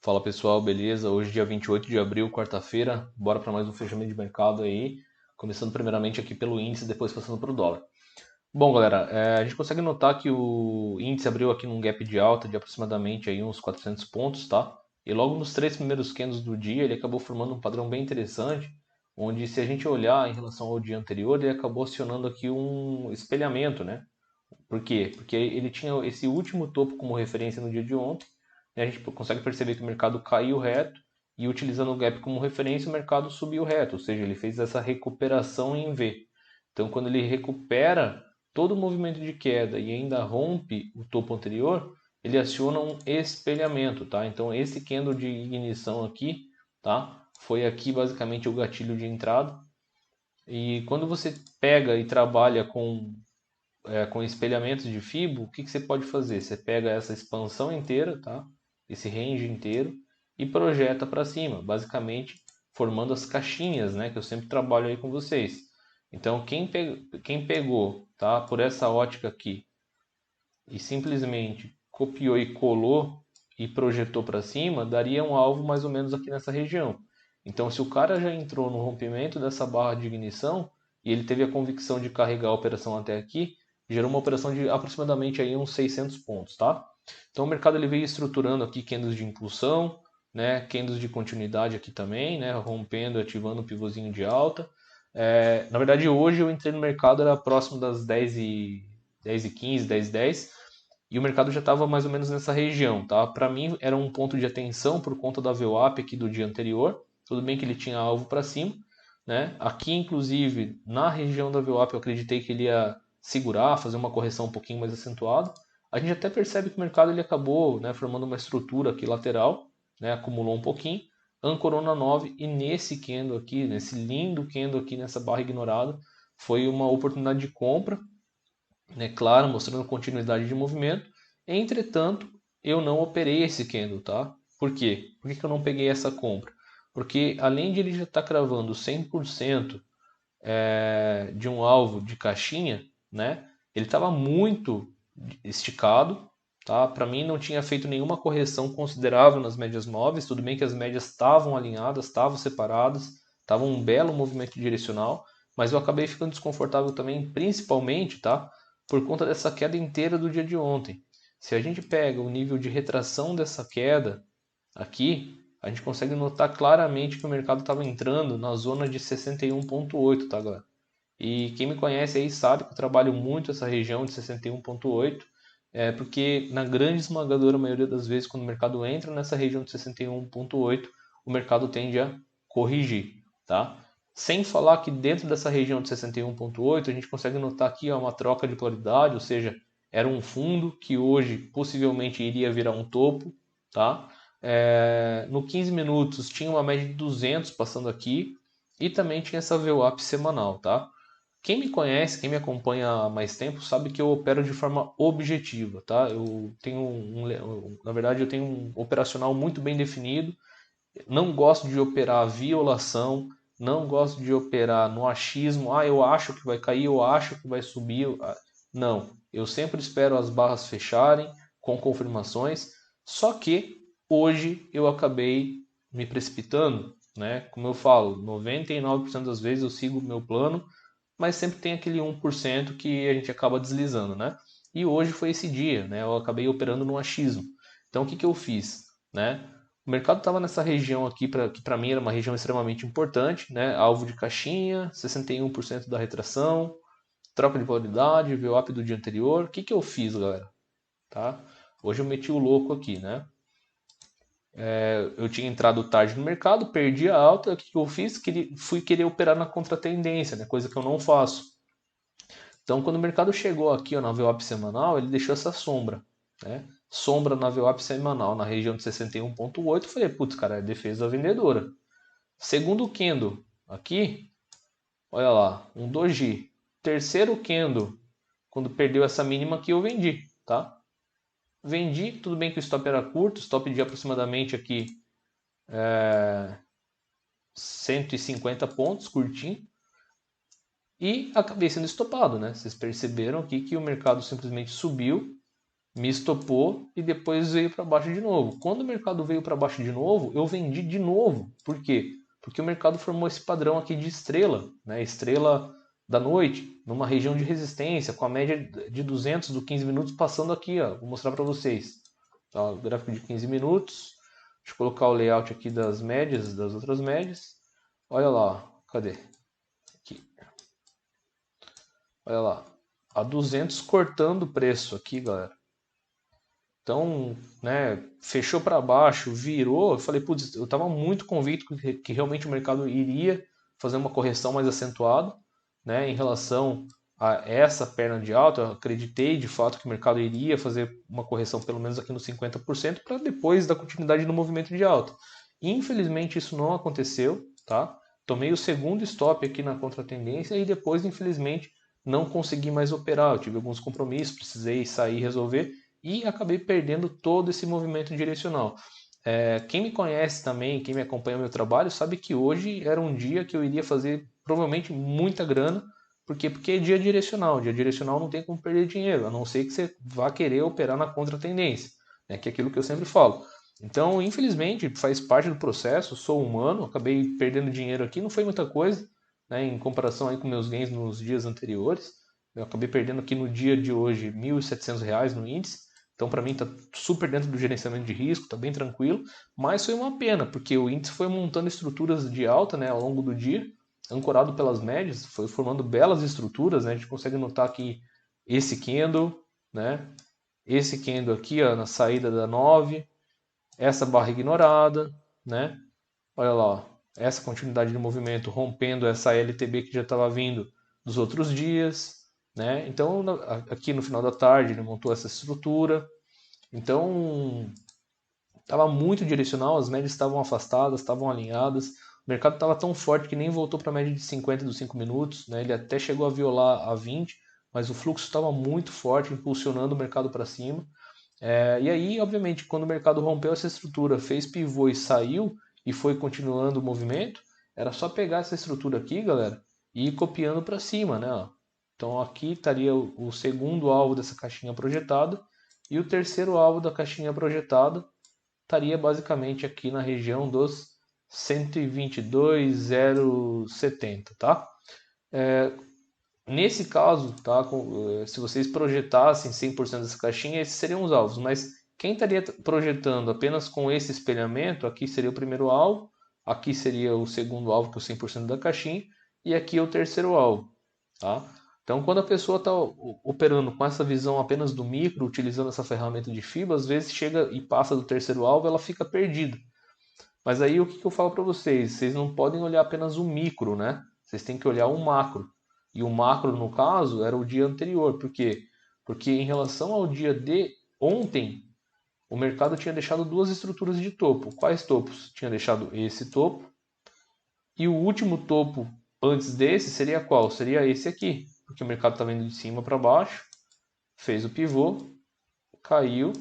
Fala pessoal, beleza? Hoje dia 28 de abril, quarta-feira, bora para mais um fechamento de mercado aí, começando primeiramente aqui pelo índice, depois passando para o dólar. Bom, galera, a gente consegue notar que o índice abriu aqui num gap de alta de aproximadamente aí uns 400 pontos, tá? E logo nos três primeiros candles do dia, ele acabou formando um padrão bem interessante, onde se a gente olhar em relação ao dia anterior, ele acabou acionando aqui um espelhamento, né? Por quê? Porque ele tinha esse último topo como referência no dia de ontem, né? A gente consegue perceber que o mercado caiu reto e utilizando o gap como referência, o mercado subiu reto, ou seja, ele fez essa recuperação em V. Então, quando ele recupera todo o movimento de queda e ainda rompe o topo anterior, ele aciona um espelhamento, tá? Então, esse candle de ignição aqui, tá? Foi aqui basicamente o gatilho de entrada. E quando você pega e trabalha com espelhamentos de Fibo, o que, que você pode fazer? Você pega essa expansão inteira, tá? Esse range inteiro e projeta para cima, basicamente formando as caixinhas, né? Que eu sempre trabalho aí com vocês. Então, quem pegou, tá? Por essa ótica aqui e simplesmente copiou e colou e projetou para cima, daria um alvo mais ou menos aqui nessa região. Então, se o cara já entrou no rompimento dessa barra de ignição e ele teve a convicção de carregar a operação até aqui, gerou uma operação de aproximadamente aí uns 600 pontos, tá? Então, o mercado ele veio estruturando aqui candles de impulsão, né, candles de continuidade aqui também, né, rompendo, ativando o pivôzinho de alta. Na verdade, hoje eu entrei no mercado, era próximo das 10h15, 10h10, e o mercado já estava mais ou menos nessa região, tá? Para mim era um ponto de atenção por conta da VWAP aqui do dia anterior. Tudo bem que ele tinha alvo para cima, né? Aqui, inclusive, na região da VWAP eu acreditei que ele ia segurar, fazer uma correção um pouquinho mais acentuada. A gente até percebe que o mercado ele acabou, né, formando uma estrutura aqui lateral, né, acumulou um pouquinho, ancorou na 9 e nesse candle aqui, nesse lindo candle aqui nessa barra ignorada, foi uma oportunidade de compra, né, claro, mostrando continuidade de movimento. Entretanto, eu não operei esse candle, tá? Por quê? Por que eu não peguei essa compra? Porque além de ele já estar cravando 100% de um alvo de caixinha, né? Ele estava muito esticado, tá? Para mim não tinha feito nenhuma correção considerável nas médias móveis. Tudo bem que as médias estavam alinhadas, estavam separadas, estavam um belo movimento direcional, mas eu acabei ficando desconfortável também, principalmente, tá? Por conta dessa queda inteira do dia de ontem. Se a gente pega o nível de retração dessa queda aqui, a gente consegue notar claramente que o mercado estava entrando na zona de 61,8, tá, galera? E quem me conhece aí sabe que eu trabalho muito essa região de 61,8, porque na grande esmagadora maioria das vezes, quando o mercado entra nessa região de 61,8, o mercado tende a corrigir, tá? Sem falar que dentro dessa região de 61,8, a gente consegue notar aqui uma troca de polaridade, ou seja, era um fundo que hoje possivelmente iria virar um topo, tá? No 15 minutos tinha uma média de 200 passando aqui e também tinha essa VWAP semanal, tá? Quem me conhece, quem me acompanha há mais tempo, sabe que eu opero de forma objetiva, tá? Eu tenho na verdade, eu tenho um operacional muito bem definido. Não gosto de operar violação, não gosto de operar no achismo. Ah, eu acho que vai cair, eu acho que vai subir. Não, eu sempre espero as barras fecharem com confirmações. Só que hoje eu acabei me precipitando, né? Como eu falo, 99% das vezes eu sigo o meu plano, mas sempre tem aquele 1% que a gente acaba deslizando, né? E hoje foi esse dia, né? Eu acabei operando no achismo. Então o que que eu fiz, né? O mercado estava nessa região aqui, que para mim era uma região extremamente importante, né? Alvo de caixinha, 61% da retração, troca de polaridade, VWAP do dia anterior. O que que eu fiz, galera? Tá? Hoje eu meti o louco aqui, né? Eu tinha entrado tarde no mercado, perdi a alta. O que que eu fiz? Fui querer operar na contratendência, né? Coisa que eu não faço. Então, quando o mercado chegou aqui ó, na VWAP semanal, ele deixou essa sombra, né? Sombra na VWAP semanal na região de 61,8. Eu falei, putz, cara, é defesa vendedora. Segundo candle aqui, olha lá, um doji. Terceiro candle, quando perdeu essa mínima aqui, eu vendi, tá? Vendi, tudo bem que o stop era curto, stop de aproximadamente aqui 150 pontos, curtinho. E acabei sendo estopado, né? Vocês perceberam aqui que o mercado simplesmente subiu, me estopou e depois veio para baixo de novo. Quando o mercado veio para baixo de novo, eu vendi de novo. Por quê? Porque o mercado formou esse padrão aqui de estrela, né? Estrela da noite, numa região de resistência, com a média de 200 do 15 minutos passando aqui, ó. Vou mostrar para vocês. Tá, o gráfico de 15 minutos. Deixa eu colocar o layout aqui das médias, das outras médias. Olha lá, cadê? Aqui. Olha lá, a 200 cortando o preço aqui, galera. Então, né, fechou para baixo, virou. Eu falei, putz, eu estava muito convicto que realmente o mercado iria fazer uma correção mais acentuada, né, em relação a essa perna de alta. Eu acreditei de fato que o mercado iria fazer uma correção pelo menos aqui nos 50% para depois dar continuidade no movimento de alta. Infelizmente isso não aconteceu, tá? Tomei o segundo stop aqui na contratendência e depois, infelizmente, não consegui mais operar. Eu tive alguns compromissos, precisei sair e resolver e acabei perdendo todo esse movimento direcional. Quem me conhece também, quem me acompanha no meu trabalho, sabe que hoje era um dia que eu iria fazer provavelmente muita grana. Por quê? Porque é dia direcional. Dia direcional não tem como perder dinheiro, a não ser que você vá querer operar na contratendência, né? Que é aquilo que eu sempre falo. Então, infelizmente, faz parte do processo, sou humano, acabei perdendo dinheiro aqui, não foi muita coisa, né, em comparação aí com meus ganhos nos dias anteriores. Eu acabei perdendo aqui no dia de hoje R$ 1.700 no índice. Então, para mim, está super dentro do gerenciamento de risco, está bem tranquilo. Mas foi uma pena, porque o índice foi montando estruturas de alta, né, ao longo do dia, ancorado pelas médias, foi formando belas estruturas. Né, a gente consegue notar que esse candle, né, esse candle aqui, ó, na saída da 9, essa barra ignorada, né? Olha lá, ó, essa continuidade de movimento rompendo essa LTB que já estava vindo dos outros dias, né? Então, aqui no final da tarde ele montou essa estrutura. Então, estava muito direcional, as médias estavam afastadas, estavam alinhadas. O mercado estava tão forte que nem voltou para a média de 50 dos 5 minutos, né? Ele até chegou a violar a 20, mas o fluxo estava muito forte, impulsionando o mercado para cima. E aí, obviamente, quando o mercado rompeu essa estrutura, fez pivô e saiu, e foi continuando o movimento, era só pegar essa estrutura aqui, galera, e ir copiando para cima, né? Ó. Então aqui estaria o segundo alvo dessa caixinha projetada, e o terceiro alvo da caixinha projetada estaria basicamente aqui na região dos 122,070, tá? Nesse caso, tá, se vocês projetassem 100% dessa caixinha, esses seriam os alvos. Mas quem estaria projetando apenas com esse espelhamento, aqui seria o primeiro alvo, aqui seria o segundo alvo, que é o 100% da caixinha, e aqui é o terceiro alvo. Tá? Então, quando a pessoa está operando com essa visão apenas do micro, utilizando essa ferramenta de FIBA, às vezes chega e passa do terceiro alvo, ela fica perdida. Mas aí o que eu falo para vocês? Vocês não podem olhar apenas o micro, né? Vocês têm que olhar o macro. E o macro, no caso, era o dia anterior. Por quê? Porque em relação ao dia de ontem, o mercado tinha deixado duas estruturas de topo. Quais topos? Tinha deixado esse topo. E o último topo antes desse seria qual? Seria esse aqui. Porque o mercado está vindo de cima para baixo, fez o pivô, caiu,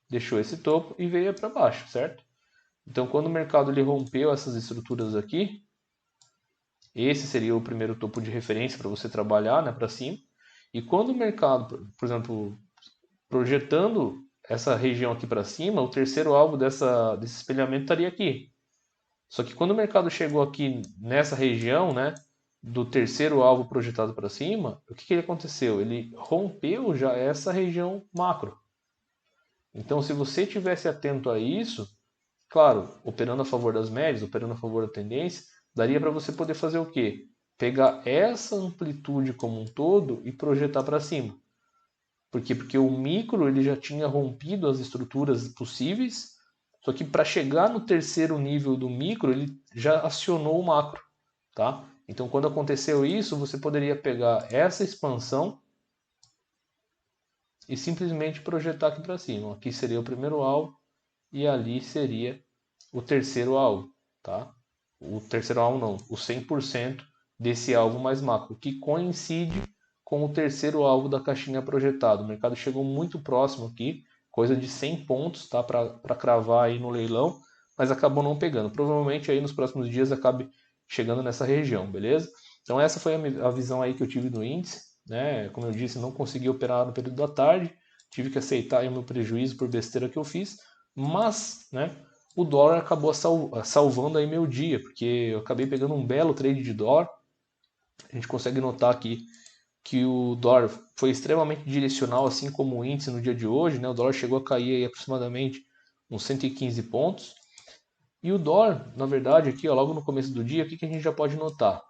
deixou esse topo e veio para baixo, certo? Então, quando o mercado ele rompeu essas estruturas aqui, esse seria o primeiro topo de referência para você trabalhar, né, para cima. E quando o mercado, por exemplo, projetando essa região aqui para cima, o terceiro alvo desse espelhamento estaria aqui. Só que quando o mercado chegou aqui nessa região, né, do terceiro alvo projetado para cima, o que aconteceu? Ele rompeu já essa região macro. Então, se você tivesse atento a isso, claro, operando a favor das médias, operando a favor da tendência, daria para você poder fazer o quê? Pegar essa amplitude como um todo e projetar para cima. Por quê? Porque o micro ele já tinha rompido as estruturas possíveis, só que para chegar no terceiro nível do micro, ele já acionou o macro. Tá? Então, quando aconteceu isso, você poderia pegar essa expansão e simplesmente projetar aqui para cima. Aqui seria o primeiro alvo e ali seria o terceiro alvo, tá? O terceiro alvo não, o 100% desse alvo mais macro, que coincide com o terceiro alvo da caixinha projetada. O mercado chegou muito próximo aqui, coisa de 100 pontos, tá? Para cravar aí no leilão, mas acabou não pegando. Provavelmente aí nos próximos dias acabe chegando nessa região, beleza? Então essa foi a visão aí que eu tive do índice, né? Como eu disse, não consegui operar no período da tarde, tive que aceitar aí o meu prejuízo por besteira que eu fiz, mas, né, o dólar acabou salvando aí meu dia, porque eu acabei pegando um belo trade de dólar. A gente consegue notar aqui que o dólar foi extremamente direcional, assim como o índice no dia de hoje, né? O dólar chegou a cair aí aproximadamente uns 115 pontos. E o dólar, na verdade, aqui, ó, logo no começo do dia, o que a gente já pode notar?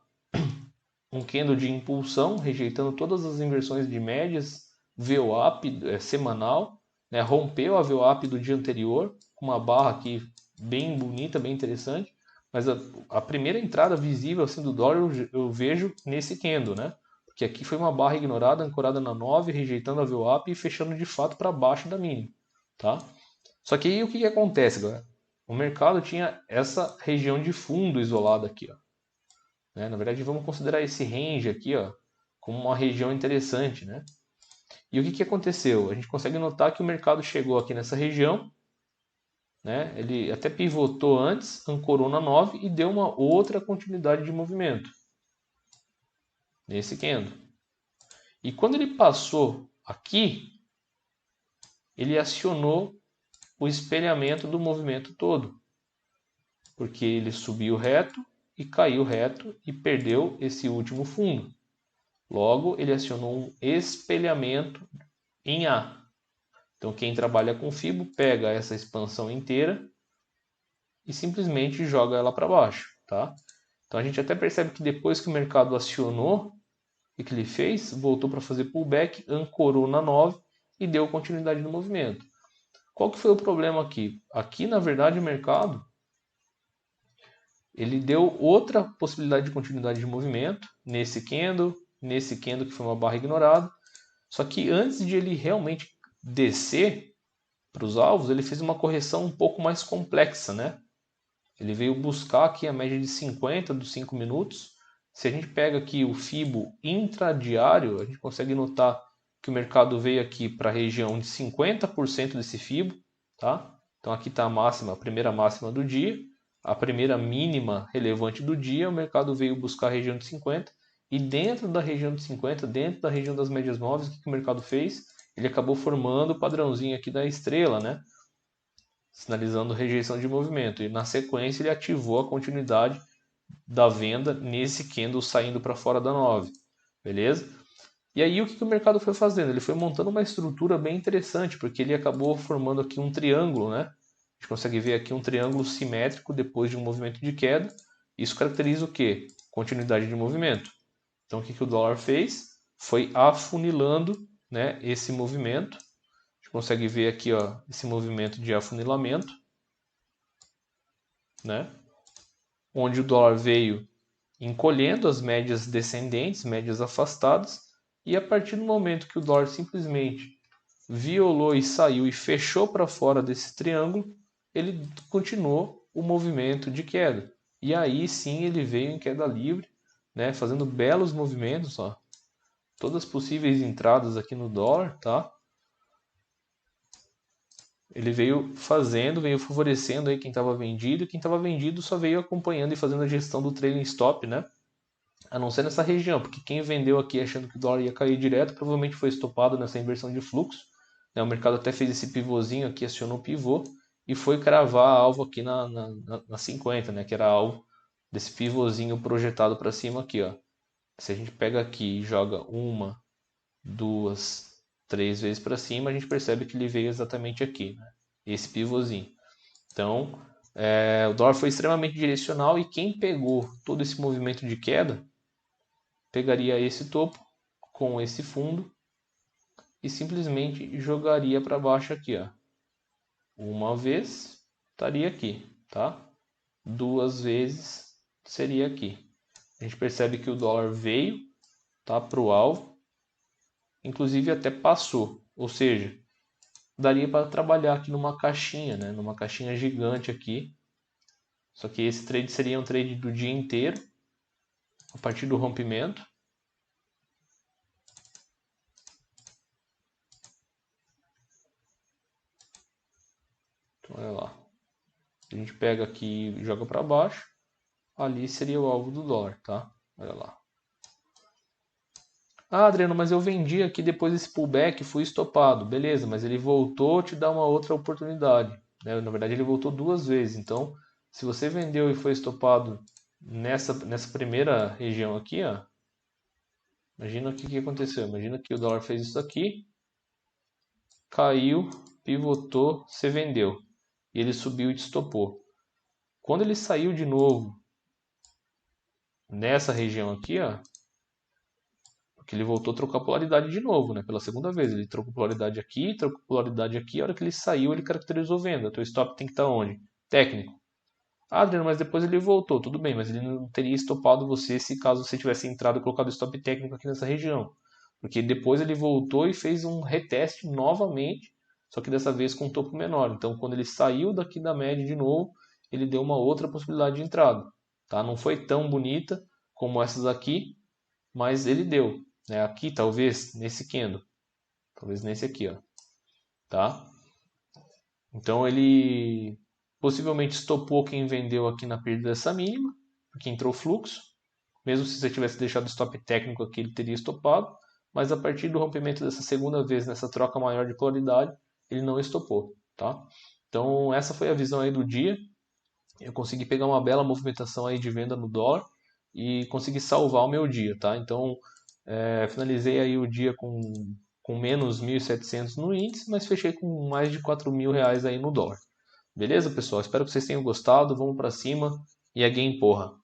Um candle de impulsão, rejeitando todas as inversões de médias, VWAP semanal, né? Rompeu a VWAP do dia anterior, com uma barra aqui bem bonita, bem interessante. Mas a primeira entrada visível assim, do dólar eu vejo nesse candle, né? Porque aqui foi uma barra ignorada, ancorada na 9, rejeitando a VWAP e fechando de fato para baixo da mínima, tá? Só que aí o que acontece, galera? O mercado tinha essa região de fundo isolada aqui, ó. Né? Na verdade, vamos considerar esse range aqui, ó, como uma região interessante, né? E o que aconteceu? A gente consegue notar que o mercado chegou aqui nessa região, né? Ele até pivotou antes, ancorou na 9 e deu uma outra continuidade de movimento nesse candle. E quando ele passou aqui, ele acionou o espelhamento do movimento todo, porque ele subiu reto e caiu reto e perdeu esse último fundo. Logo, ele acionou um espelhamento em A. Então, quem trabalha com FIBO pega essa expansão inteira e simplesmente joga ela para baixo, tá? Então, a gente até percebe que depois que o mercado acionou, o que ele fez? Voltou para fazer pullback, ancorou na 9 e deu continuidade no movimento. Qual que foi o problema aqui? Aqui, na verdade, o mercado ele deu outra possibilidade de continuidade de movimento nesse candle que foi uma barra ignorada. Só que antes de ele realmente descer para os alvos, ele fez uma correção um pouco mais complexa, né? Ele veio buscar aqui a média de 50 dos 5 minutos. Se a gente pega aqui o FIBO intradiário, a gente consegue notar que o mercado veio aqui para a região de 50% desse FIBO, tá? Então aqui está a máxima, a primeira máxima do dia, a primeira mínima relevante do dia, o mercado veio buscar a região de 50 e dentro da região de 50, dentro da região das médias móveis, o que o mercado fez? Ele acabou formando o padrãozinho aqui da estrela, né? Sinalizando rejeição de movimento. E na sequência ele ativou a continuidade da venda nesse candle saindo para fora da 9. Beleza? E aí o que o mercado foi fazendo? Ele foi montando uma estrutura bem interessante, porque ele acabou formando aqui um triângulo, né? A gente consegue ver aqui um triângulo simétrico depois de um movimento de queda. Isso caracteriza o quê? Continuidade de movimento. Então o que o dólar fez? Foi afunilando, né, esse movimento. A gente consegue ver aqui, ó, esse movimento de afunilamento, né? Onde o dólar veio encolhendo as médias descendentes, médias afastadas, e a partir do momento que o dólar simplesmente violou e saiu e fechou para fora desse triângulo, ele continuou o movimento de queda. E aí sim ele veio em queda livre, né, fazendo belos movimentos, ó, todas as possíveis entradas aqui no dólar, tá? Ele veio fazendo, veio favorecendo aí quem estava vendido, e quem estava vendido só veio acompanhando e fazendo a gestão do trailing stop, né? A não ser nessa região, porque quem vendeu aqui achando que o dólar ia cair direto, provavelmente foi estopado nessa inversão de fluxo, né? O mercado até fez esse pivôzinho aqui, acionou o pivô e foi cravar alvo aqui na 50, né? Que era alvo desse pivôzinho projetado para cima aqui, ó. Se a gente pega aqui e joga uma, duas, três vezes para cima, a gente percebe que ele veio exatamente aqui, né? Esse pivôzinho. Então, o dólar foi extremamente direcional e quem pegou todo esse movimento de queda pegaria esse topo com esse fundo e simplesmente jogaria para baixo aqui, ó. Uma vez estaria aqui, tá? Duas vezes seria aqui. A gente percebe que o dólar veio, tá, para o alvo, inclusive até passou, ou seja, daria para trabalhar aqui numa caixinha, né? Numa caixinha gigante aqui. Só que esse trade seria um trade do dia inteiro, a partir do rompimento. Então, olha lá. A gente pega aqui e joga para baixo. Ali seria o alvo do dólar, tá? Olha lá. Ah, Adriano, mas eu vendi aqui depois desse pullback, fui estopado. Beleza, mas ele voltou te dar uma outra oportunidade, né? Na verdade, ele voltou duas vezes. Então, se você vendeu e foi estopado nessa primeira região aqui, ó, imagina o que aconteceu. Imagina que o dólar fez isso aqui, caiu, pivotou, você vendeu. E ele subiu e te estopou. Quando ele saiu de novo nessa região aqui, ó, porque ele voltou a trocar polaridade de novo, né? Pela segunda vez. Ele trocou polaridade aqui, trocou polaridade aqui. A hora que ele saiu, ele caracterizou venda. O teu stop tem que estar onde? Técnico. Ah, Adriano, mas depois ele voltou. Tudo bem, mas ele não teria estopado você se caso você tivesse entrado e colocado stop técnico aqui nessa região. Porque depois ele voltou e fez um reteste novamente, só que dessa vez com um topo menor. Então, quando ele saiu daqui da média de novo, ele deu uma outra possibilidade de entrada. Tá? Não foi tão bonita como essas aqui, mas ele deu. Né? Aqui, talvez, nesse candle. Talvez nesse aqui, ó. Tá? Então, ele possivelmente estopou quem vendeu aqui na perda dessa mínima, porque entrou fluxo. Mesmo se você tivesse deixado o stop técnico aqui, ele teria estopado. Mas a partir do rompimento dessa segunda vez, nessa troca maior de polaridade, ele não estopou. Tá? Então, essa foi a visão aí do dia. Eu consegui pegar uma bela movimentação aí de venda no dólar e consegui salvar o meu dia, tá? Então, finalizei aí o dia com menos 1.700 no índice, mas fechei com mais de 4.000 reais aí no dólar. Beleza, pessoal? Espero que vocês tenham gostado. Vamos para cima e a game porra.